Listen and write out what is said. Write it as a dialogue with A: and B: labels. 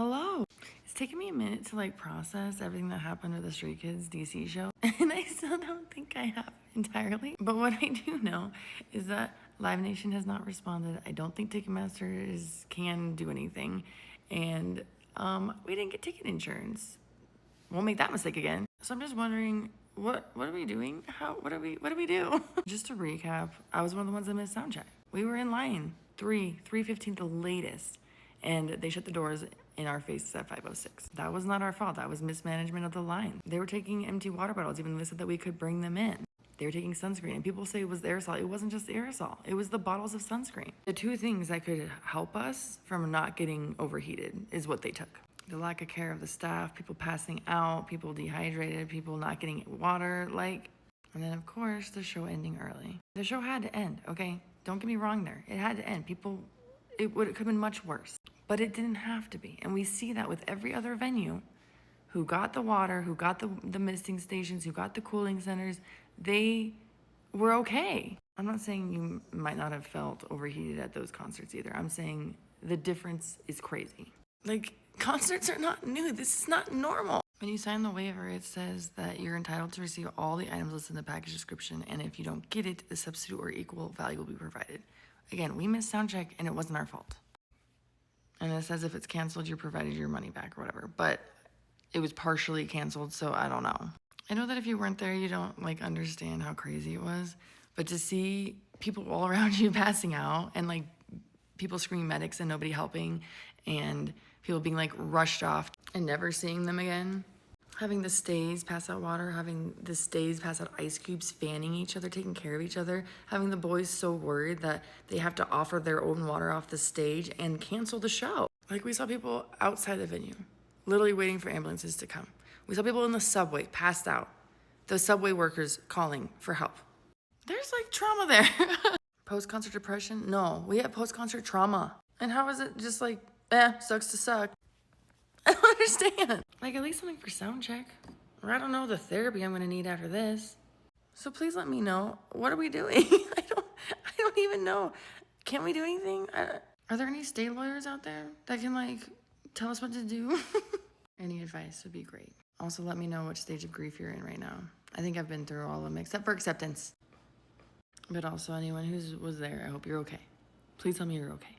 A: Hello. It's taken me a minute to like process everything that happened with the Stray Kids DC show, and I still don't think I have entirely. But what I do know is that Live Nation has not responded. I don't think Ticketmaster can do anything, and we didn't get ticket insurance. Won't make that mistake again. So I'm just wondering, what are we doing? What do we do? Just to recap, I was one of the ones that missed soundcheck. We were in line 3:15 the latest, and they shut the doors in our faces at 5:06. That was not our fault. That was mismanagement of the line. They were taking empty water bottles, even though they said that we could bring them in. They were taking sunscreen, and people say it was the aerosol. It wasn't just the aerosol. It was the bottles of sunscreen. The two things that could help us from not getting overheated is what they took. The lack of care of the staff, people passing out, people dehydrated, people not getting water, and then of course the show ending early. The show had to end, okay? Don't get me wrong there. It had to end. It could have been much worse, but it didn't have to be. And we see that with every other venue who got the water, who got the misting stations, who got the cooling centers, they were okay. I'm not saying you might not have felt overheated at those concerts either. I'm saying the difference is crazy. Concerts are not new. This is not normal. When you sign the waiver, it says that you're entitled to receive all the items listed in the package description, and if you don't get it, the substitute or equal value will be provided. Again, we missed soundcheck, and it wasn't our fault. And it says if it's canceled, you're provided your money back or whatever. But it was partially canceled, so I don't know. I know that if you weren't there, you don't understand how crazy it was. But to see people all around you passing out and people screaming medics and nobody helping, and people being rushed off and never seeing them again. Having the stays pass out water, having the stays pass out ice cubes, fanning each other, taking care of each other, having the boys so worried that they have to offer their own water off the stage and cancel the show. We saw people outside the venue, literally waiting for ambulances to come. We saw people in the subway passed out. The subway workers calling for help. There's trauma there. Post-concert depression? No, we have post-concert trauma. And how is it just sucks to suck? I don't understand. At least something for sound check. Or I don't know the therapy I'm gonna need after this. So please let me know. What are we doing? I don't even know. Can we do anything? Are there any state lawyers out there that can tell us what to do? Any advice would be great. Also, let me know which stage of grief you're in right now. I think I've been through all of them except for acceptance. But also anyone who was there, I hope you're okay. Please tell me you're okay.